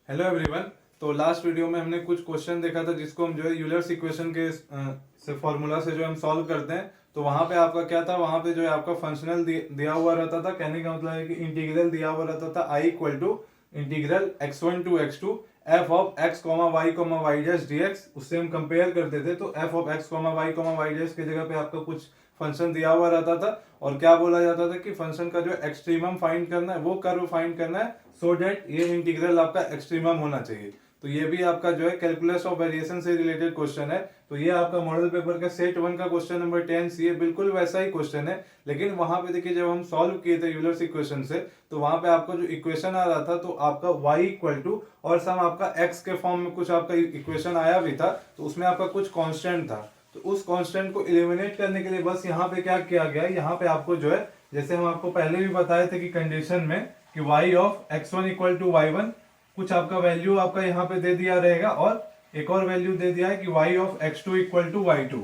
Hello everyone. तो last video में हमने कुछ क्वेश्चन देखा था जिसको हम जो है यूलर्स इक्वेशन के से फॉर्मूला से जो हम सॉल्व करते हैं। तो वहां पे आपका क्या था, वहां पे जो है आपका फंक्शनल दिया हुआ रहता था। कहने का मतलब है कि इंटीग्रल दिया हुआ रहता था I equal to integral x1 to x2 F of x comma Y dash D X. उससे हम कंपेयर करते थे। तो F of x comma Y dash की जगह पे आपका कुछ फंक्शन दिया हुआ रहता था और क्या बोला जाता था कि फंक्शन का जो एक्सट्रीमम फाइंड करना है, वो कर्व फाइंड करना है, सो डेट ये इंटीग्रल आपका एक्सट्रीमम होना चाहिए। तो ये भी आपका जो है कैलकुलस ऑफ वेरिएशन से रिलेटेड क्वेश्चन है। तो ये आपका मॉडल पेपर का सेट 1 का क्वेश्चन नंबर 10 सी है, बिल्कुल वैसा ही क्वेश्चन है। लेकिन वहां पे देखिए जब हम सॉल्व किए थे यूलर्स इक्वेशन से, तो वहां पे आपका जो इक्वेशन आ रहा था तो आपका y इक्वल टू और सम आपका x के फॉर्म में कुछ आपका इक्वेशन आया भी था। तो उसमें आपका कुछ कांस्टेंट था। तो उस कांस्टेंट को एलिमिनेट करने के लिए बस यहाँ पे क्या किया गया, यहाँ पे आपको जो है जैसे हम आपको पहले भी बताए थे कि कंडीशन में कि y of x1 equal to y1 कुछ आपका वैल्यू आपका यहाँ पे दे दिया रहेगा और एक और वैल्यू दे दिया है कि y of x2 equal to y2।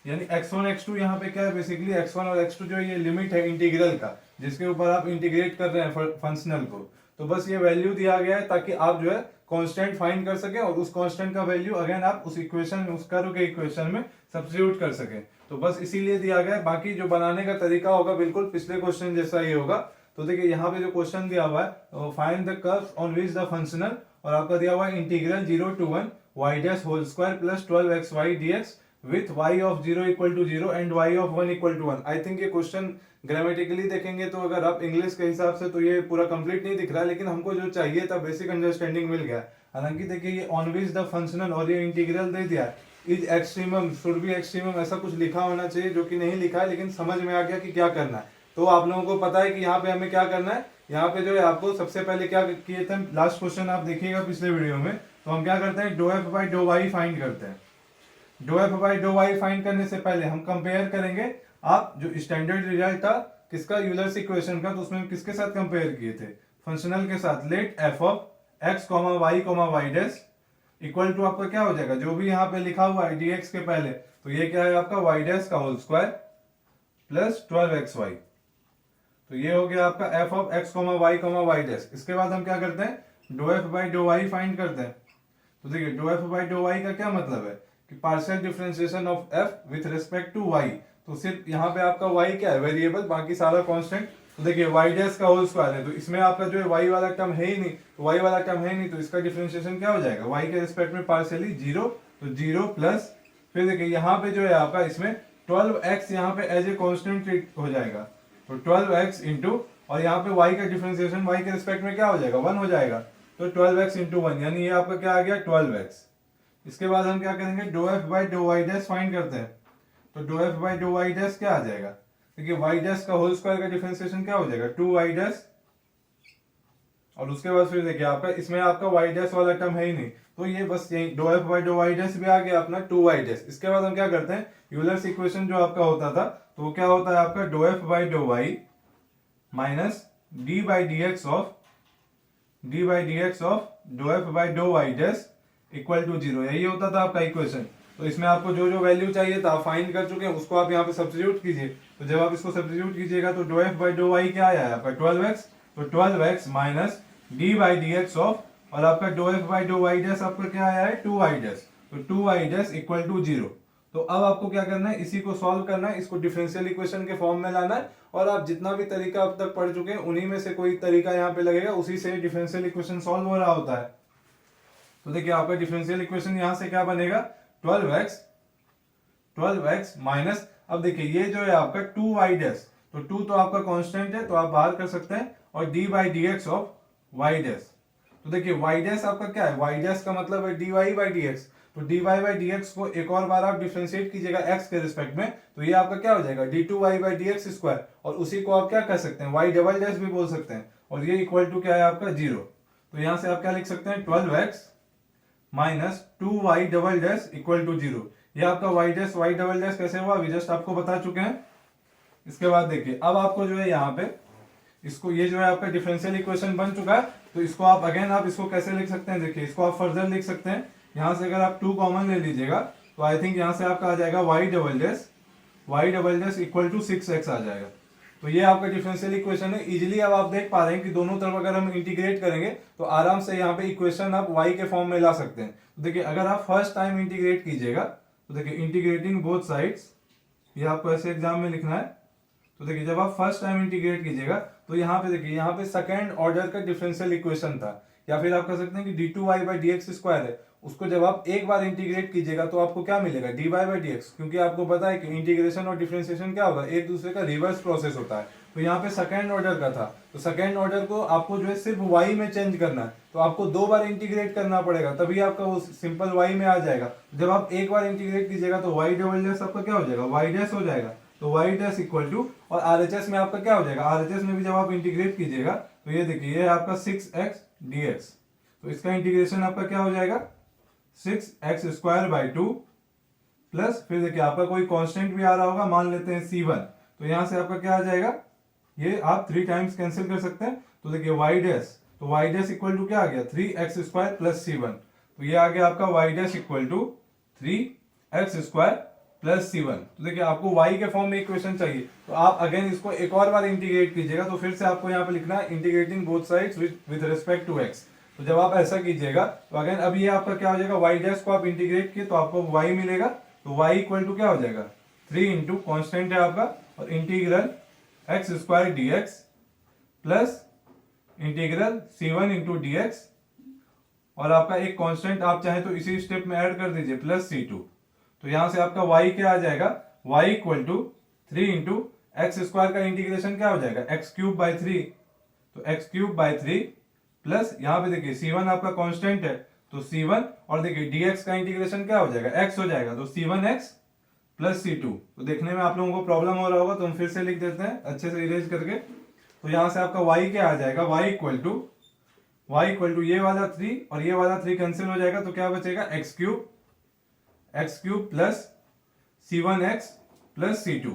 यानी x1 x2 यहाँ पे क्या है, बेसिकली x1 और x2 जो ये लिमिट है इंटीग्रल का, जिसके ऊपर आप इंटीग्रेट कर रहे हैं फंक्शनल को। तो बस ये वैल्यू दिया गया है ताकि आप जो है कांस्टेंट फाइंड कर सके और उस कांस्टेंट का वैल्यू अगेन आप उस इक्वेशन उस कर्व के इक्वेशन में सब्स्टिट्यूट कर सके। तो बस इसीलिए दिया गया है। बाकी जो बनाने का तरीका होगा बिल्कुल पिछले क्वेश्चन जैसा ही होगा। तो देखिए यहाँ पे जो क्वेश्चन दिया हुआ है, find the curves on which the functional, और आपका दिया हुआ है integral 0 to 1 y dash whole square plus 12xy dx with y of 0 equal to 0 and y of 1 equal to 1। I think ये क्वेश्चन ग्रामेटिकली देखेंगे तो अगर आप इंग्लिश के हिसाब से तो ये पूरा कंप्लीट नहीं दिख रहा है, लेकिन हमको जो चाहिए था बेसिक अंडरस्टैंडिंग मिल गया। हालांकि देखिए ये ऑन विच द फंक्शनल और ये इंटीग्रल दे दिया is extremum should be extremum, ऐसा कुछ लिखा होना चाहिए जो कि नहीं लिखा है, लेकिन समझ में आ गया कि क्या करना है। तो आप लोगों को पता है कि यहाँ पे हमें क्या करना है। यहाँ पे जो है आपको सबसे पहले क्या किए थे, लास्ट क्वेश्चन आप देखिएगा पिछले वीडियो में, तो हम क्या करते हैं, do f by dough y find करते हैं। Do f by dough y find करने से पहले हम कंपेयर करेंगे आप जो स्टैंडर्ड रिजल्ट था किसका, यूलर्स इक्वेशन का। तो उसमें हम किसके साथ कंपेयर किए थे, फंक्शनल के साथ। Let f of x comma Y dash equal to आपका क्या हो जाएगा, जो भी यहाँ पे लिखा हुआ है dx के पहले, तो ये क्या है आपका y डैश का होल स्क्वायर प्लस 12xy। तो ये हो गया आपका f of x y dash. इसके बाद हम क्या करते हैं, do f by dough y find करते हैं। तो देखिए do f by dough y का क्या मतलब है कि partial differentiation of f with respect to y। तो सिर्फ यहाँ पे आपका y क्या है, वेरिएबल, बाकी सारा कांस्टेंट। तो देखिए y डैश का होल स्क्वायर है, तो इसमें आपका जो है y वाला टर्म है ही नहीं, तो y वाला टर्म है नहीं, तो इसका डिफरेंशिएशन क्या हो जाएगा, y के रिस्पेक्ट में पार्शियली 0, तो 0 प्लस, फिर देखिए यहाँ पे जो है आपका इसमें 12x यहाँ पे एज ए कांस्टेंट ट्रीट हो जाएगा। तो 12x इंटू, और यहाँ पे y का डिफरेंशिएशन y के रिस्पेक्ट में क्या हो जाएगा, 1 हो जाएगा। तो 12x इंटू 1, यानी ये आपका क्या आ गया 12x। इसके बाद हम क्या करेंगे, डो f by dough y dash find करते हैं। तो डो f by dough y dash क्या आ जाएगा, देखिए वाई डैश का होल स्क्वायर का डिफरेंशिएशन क्या हो जाएगा 2y डैश, और उसके बाद फिर देखिए आपका इसमें आपका y डैश वाला टर्म है ही नहीं, तो ये बस यही डो f by dough y dash भी आ गया अपना 2y डैश। इसके बाद हम क्या करते हैं, यूलर्स इक्वेशन जो आपका होता था तो वो क्या होता है आपका डो f by dough y minus d by d x of डो f by dough y dash equal to 0। यही होता था आपका इक्वेशन। तो इसमें आपको जो जो वैल्यू चाहिए था आप फाइंड कर चुके हैं, उसको आप यहाँ पे सब्स्टिट्यूट कीजिए। तो जब आप इसको सब्स्टिट्यूट कीजिएगा तो डो एफ बाई डो वाई क्या आया है आपका 12x, तो 12x minus d by d x of, और आपका डो f by dough y dash आपका क्या आया है 2y डैश, तो 2y डैश इक्वल टू 0। तो अब आपको क्या करना है, इसी को सॉल्व करना है, इसको डिफरेंशियल इक्वेशन के फॉर्म में लाना है, और आप जितना भी तरीका अब तक पढ़ चुके हैं उन्हीं में से कोई तरीका यहाँ पे लगेगा, उसी से डिफरेंशियल इक्वेशन सॉल्व हो रहा होता है। तो देखिए आपका डिफरेंशियल इक्वेशन यहाँ से क्या बनेगा 12x माइनस, अब देखिए ये जो है आपका 2y डैश, तो 2 तो आपका कांस्टेंट है तो आप बाहर कर सकते हैं, और d by d x of y dash. तो देखिए y डैश आपका क्या है, y डैश का मतलब है dy बाई डी एक्स। तो dy बाई डी एक्स को एक और बार आप डिफरेंशिएट कीजिएगा x के रिस्पेक्ट में, तो ये आपका क्या हो जाएगा d2y by d x square, और उसी को आप क्या कर सकते हैं y डबल डैश भी बोल सकते हैं, और ये इक्वल टू क्या है आपका 0। तो यहाँ से आप क्या लिख सकते हैं 12x minus 2y double dash equal to 0। ये आपका y dash y double dash कैसे हुआ अभी जस्ट आपको बता चुके हैं। इसके बाद देखिए अब आपको जो है यहाँ पे इसको, ये जो है आपका डिफरेंशियल इक्वेशन बन चुका है, तो इसको आप अगेन आप इसको कैसे लिख सकते हैं, देखिए इसको आप फर्दर लिख सकते हैं। यहाँ से अगर आप 2 कॉमन ले लीजिएगा तो आई थिंक यहाँ से आपका आ जाएगा y double dash equal to 6x आ जाएगा। तो ये आपका डिफरेंशियल इक्वेशन है। इजीली अब आप देख पा रहे हैं कि दोनों तरफ अगर हम इंटीग्रेट करेंगे तो आराम से यहाँ पे इक्वेशन आप y के फॉर्म में ला सकते हैं। तो देखिए अगर आप फर्स्ट टाइम इंटीग्रेट कीजिएगा तो देखिए इंटीग्रेटिंग बोथ साइड्स, ये आपको ऐसे एग्जाम में लिखना है। तो देखिए जब आप फर्स्ट टाइम इंटीग्रेट कीजिएगा तो यहाँ पे देखिए यहाँ पे सेकंड ऑर्डर का डिफरेंशियल इक्वेशन था, या फिर आप कह सकते हैं कि d2y/dx² है, उसको जब आप एक बार इंटीग्रेट कीजिएगा तो आपको क्या मिलेगा dy/dx, क्योंकि आपको पता है कि इंटीग्रेशन और डिफरेंशिएशन क्या होगा, एक दूसरे का रिवर्स प्रोसेस होता है। तो यहाँ पे सेकंड ऑर्डर का था, तो सेकंड ऑर्डर को आपको जो है सिर्फ y में चेंज करना है, तो आपको दो बार इंटीग्रेट करना पड़ेगा, तभी आपका वो सिंपल y में आ जाएगा। जब आप एक बार इंटीग्रेट कीजिएगा तो y डबल डैश आपका क्या हो जाएगा, y डैश हो जाएगा। तो y डैश इक्वल टू, और RHS में आपका क्या हो जाएगा, RHS में भी जब आप इंटीग्रेट कीजिएगा तो ये देखिए ये आपका 6x dx, तो इसका इंटीग्रेशन आपका क्या हो जाएगा 6x² 2 प्लस, फिर देखिए आपका कोई कांस्टेंट भी आ रहा होगा, मान लेते हैं c1, तो यहां से आपका क्या आ जाएगा, ये आप 3 टाइम्स कैंसिल कर सकते हैं। तो देखिए y डैश, तो y डैश इक्वल टू क्या आ गया 3x² प्लस c1, तो ये आ गया आपका y dash equal to 3x² plus c1। तो देखिए आपको y के फॉर्म में इक्वेशन चाहिए, तो आप अगेन इसको एक और बार इंटीग्रेट कीजिएगा, तो फिर से आपको यहाँ पे लिखना है integrating both sides with respect to x। तो जब आप ऐसा कीजिएगा तो अगेन अब ये आपका क्या हो जाएगा, y डैश को आप इंटीग्रेट किए तो आपको y मिलेगा, तो y इक्वल टू क्या हो जाएगा 3 इंटू कॉन्स्टेंट है आपका और integral x² dx plus integral c1 into dx, और आपका एक कांस्टेंट आप चाहे तो इसी स्टेप में ऐड कर दीजिए प्लस c2। तो यहां से आपका y क्या आ जाएगा, y equal to 3 into x² का इंटीग्रेशन क्या हो जाएगा x³ 3, तो x³ 3 प्लस यहाँ पे देखिए c1 आपका कांस्टेंट है तो c1, और देखिए dx का इंटीग्रेशन क्या हो जाएगा x हो जाएगा, तो c1x प्लस c2। तो देखने में आप लोगों को प्रॉब्लम हो रहा होगा तो हम फिर से लिख देते हैं अच्छे से इरेज करके। तो यहाँ से आपका y क्या आ जाएगा, y इक्वल टू ये वाला 3 और ये वाला 3 कैंसिल हो जाएगा, तो क्या बचेगा x³ plus c1x plus c2।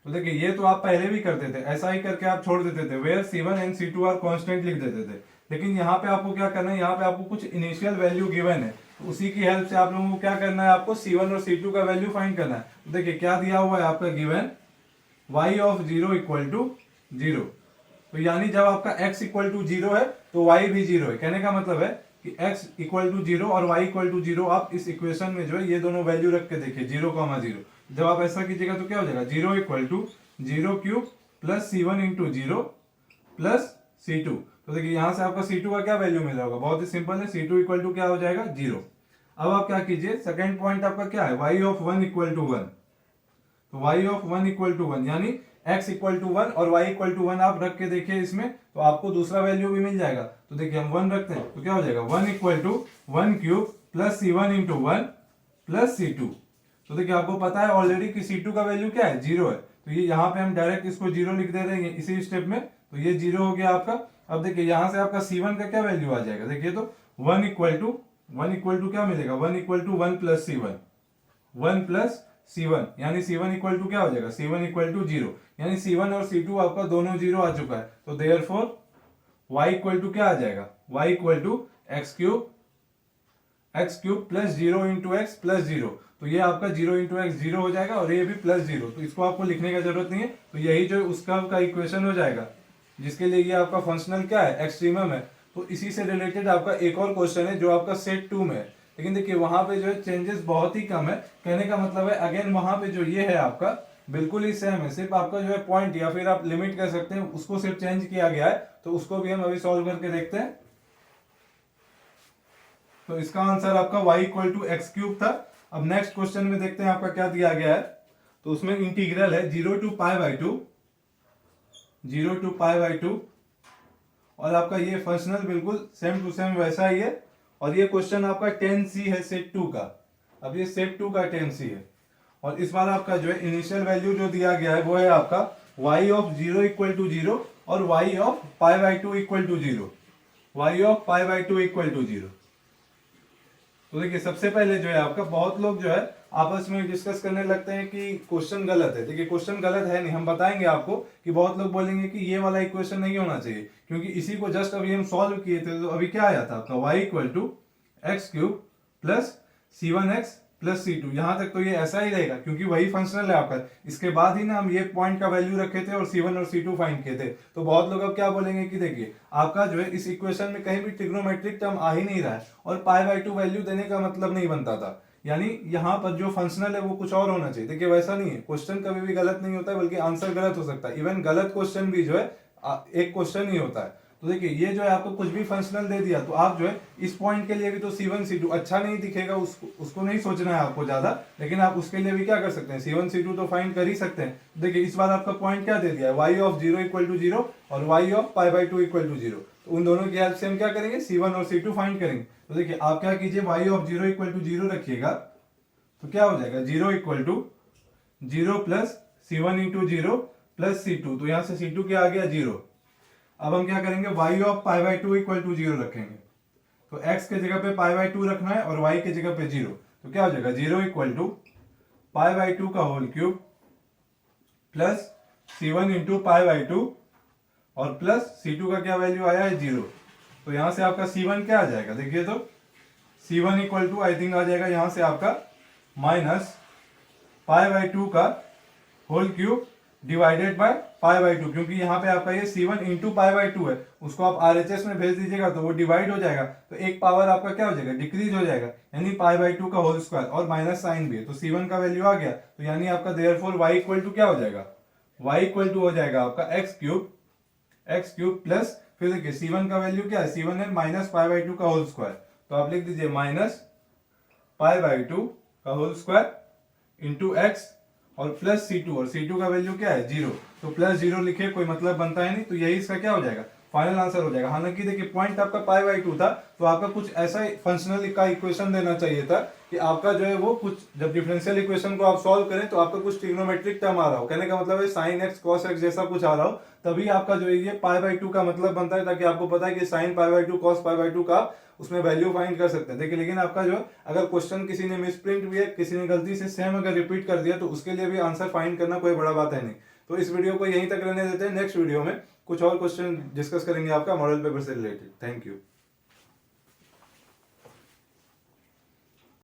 तो देखिए ये तो आप पहले भी करते थे, ऐसा ही करके आप छोड़ देते थे, where c1 and c2 are constant लिख देते थे। लेकिन यहाँ पे आपको क्या करना है, यहाँ पे आपको कुछ इनिशियल वैल्यू गिवन है, तो उसी की हेल्प से आप लोगों को क्या करना है, आपको c1 और c2 का वैल्यू फाइंड करना है। तो देखिए क्या दिया हुआ है आपका given y of 0 equal to 0, तो यानी जब आपका x इक्वल टू 0 है तो y भी 0 है। कहने का मतलब है कि x इक्वल टू 0 और y इक्वल टू 0, आप इस इक्वेशन में जो है ये दोनों वैल्यू रख के देखिए 0,0। जब आप ऐसा कीजिएगा तो क्या हो जाएगा 0 equal to 0³ plus c1 into 0 plus c2। तो देखिए यहां से आपका c2 का क्या वैल्यू मिल रहा होगा, बहुत ही सिंपल है, c2 इक्वल टू क्या हो जाएगा 0। अब आप क्या कीजिए, सेकेंड पॉइंट आपका क्या है, y ऑफ 1 इक्वल टू 1, तो y ऑफ 1 इक्वल टू 1 यानी x इक्वल टू 1 और y इक्वल टू 1 आप रख के देखिए इसमें, तो आपको दूसरा वैल्यू भी मिल जाएगा। तो देखिए हम 1 रखते हैं तो क्या हो जाएगा 1 equal to 1³ plus c1 into 1 plus c2। तो देखिए आपको पता है ऑलरेडी कि c2 का वैल्यू क्या है 0 है, तो ये यहाँ पे हम डायरेक्ट इसको 0 लिख दे रहे हैं इसी स्टेप में, तो ये 0 हो गया आपका। अब देखिए यहाँ से आपका c1 का क्या वैल्यू आ जाएगा, देखिए तो 1 इक्वल टू क्या मिलेगा 1 equal to 1 plus c1, 1 plus c1 यानी c1 इक्वल टू क्या हो जाएगा c1 इक्वल टू 0, यानी c1 और c2 आपका दोनों 0 आ चुका है। तो देयरफॉर y इक्वल टू क्या आ जाएगा, y equal to x³ plus 0 into x plus 0, तो ये आपका 0 इंटू x 0 हो जाएगा और ये भी प्लस 0, तो इसको आपको लिखने का जरूरत नहीं है। तो यही जो उस कर्व का इक्वेशन हो जाएगा जिसके लिए ये आपका फंक्शनल क्या है एक्सट्रीमम है। तो इसी से रिलेटेड आपका एक और क्वेश्चन है जो आपका सेट 2 में है, लेकिन देखिए वहां पे जो है चेंजेस बहुत ही कम है। कहने का मतलब है अगेन वहां पे जो ये है आपका बिल्कुल ही सेम है, सिर्फ आपका जो है पॉइंट या फिर आप लिमिट कह सकते हैं उसको सिर्फ चेंज किया गया है, तो उसको भी हम अभी सॉल्व करके देखते हैं। तो इसका आंसर आपका y इक्वल टू x³ था। अब नेक्स्ट क्वेश्चन में देखते हैं आपका क्या दिया गया है, तो उसमें इंटीग्रल है 0 टू पाई बाई 2 और आपका ये फंक्शनल बिल्कुल सेम टू सेम वैसा ही है, और ये क्वेश्चन आपका 10C है सेट 2 का। अब ये सेट 2 का 10C है और इस बार आपका जो है इनिशियल वैल्यू जो दिया गया है वो है आपका y ऑफ 0 इक्वल टू 0 और y of pi by 2 equal to 0, y of pi by 2 equal to 0। तो देखिए सबसे पहले जो है आपका बहुत लोग जो है आपस में डिस्कस करने लगते हैं कि क्वेश्चन गलत है। देखिए क्वेश्चन गलत है नहीं, हम बताएंगे आपको कि बहुत लोग बोलेंगे कि ये वाला इक्वेशन नहीं होना चाहिए, क्योंकि इसी को जस्ट अभी हम सॉल्व किए थे। तो अभी क्या आया था आपका y equal to x³ plus c1x plus C2, यहाँ तक तो ये ऐसा ही रहेगा क्योंकि वही फंक्शनल है आपका। इसके बाद ही ना हम ये पॉइंट का वैल्यू रखे थे और C1 और C2 फाइंड किए थे। तो बहुत लोग अब क्या बोलेंगे कि देखिए आपका जो है इस इक्वेशन में कहीं भी ट्रिग्नोमेट्रिक टर्म आ ही नहीं रहा है और π/2 वैल्यू देने का मतलब नहीं बनता था, यानी यहाँ पर जो फंक्शनल है वो कुछ और होना चाहिए। देखिए वैसा नहीं है, क्वेश्चन कभी भी गलत नहीं होता है बल्कि आंसर गलत हो सकता है। इवन गलत क्वेश्चन भी जो है एक क्वेश्चन ही होता है। तो देखिए ये जो है आपको कुछ भी फंक्शनल दे दिया तो आप जो है इस पॉइंट के लिए भी तो C1 C2 अच्छा नहीं दिखेगा, उसको नहीं सोचना है आपको ज्यादा, लेकिन आप उसके लिए भी क्या कर सकते हैं, C1 C2 तो फाइंड कर ही सकते हैं। देखिए इस बार आपका पॉइंट क्या दे दिया है, y ऑफ 0 इक्वल टू 0 और y ऑफ π/2 इक्वल टू 0। तो उन दोनों की हेल्प से हम क्या करेंगे, C1 और C2 फाइंड करेंगे। तो देखिए आप क्या कीजिए, y ऑफ 0 इक्वल टू 0 रखिएगा तो क्या हो जाएगा 0 equal to 0 plus C1 into 0 plus C2, तो यहां से C2 क्या आ गया 0। अब हम क्या करेंगे, y ऑफ π/2 इक्वल टू 0 रखेंगे, तो x के जगह पे π/2 रखना है और y के जगह पे 0, तो क्या हो जाएगा 0 इक्वल टू π/2 का whole cube plus C1 into π/2 और प्लस C2 का क्या वैल्यू आया है 0। तो यहां से आपका C1 क्या आ जाएगा, देखिए तो C1 equal to I think आ जाएगा यहां से आपका माइनस π/2 का होल क्यूब डिवाइडेड बाय π/2, क्योंकि यहाँ पे आपका ये C1 इंटू π/2 है, उसको आप RHS में भेज दीजिएगा तो वो डिवाइड हो जाएगा, तो एक पावर आपका क्या हो जाएगा, डिक्रीज हो जाएगा, यानी π/2 का होल स्क्वायर और माइनस साइन भी है, तो C1 का वैल्यू आ गया। तो यानी आपका देयरफॉर y इक्वल टू क्या हो जाएगा, y इक्वल टू हो जाएगा आपका x क्यूब प्लस फिर देखिए C1 का वैल्यू क्या है, C1 है माइनस π/2 का होल स्क्वायर, तो आप लिख दीजिए माइनस π/2 का होल स्क्वायर इंटू x और प्लस C2, और C2 का वैल्यू क्या है 0, तो प्लस 0 लिखे कोई मतलब बनता है नहीं, तो यही इसका क्या हो जाएगा, फाइनल आंसर हो जाएगा। हालांकि देखिए पॉइंट आपका π/2 था, तो आपका कुछ ऐसा फंक्शनल का इक्वेशन देना चाहिए था कि आपका जो है वो कुछ, जब डिफरेंशियल इक्वेशन को आप सॉल्व करें तो आपका कुछ ट्रिग्नोमेट्रिक टर्म आ रहा हो, कहने का मतलब है sin x cos x जैसा कुछ आ रहा हो, तभी आपका जो है ये π/2 का मतलब बनता है, ताकि आपको पता है कि sin π/2 cos π/2 का उसमें वैल्यू फाइंड कर सकते हैं। देखिए लेकिन आपका जो अगर क्वेश्चन किसी ने मिसप्रिंट भी है, किसी ने गलती से सेम अगर रिपीट कर दिया तो उसके लिए भी आंसर फाइंड करना कोई बड़ा बात है नहीं। तो इस वीडियो को यहीं तक रहने देते हैं, नेक्स्ट वीडियो में कुछ और क्वेश्चन डिस्कस करेंगे आपका मॉडल पेपर से रिलेटेड। Thank you.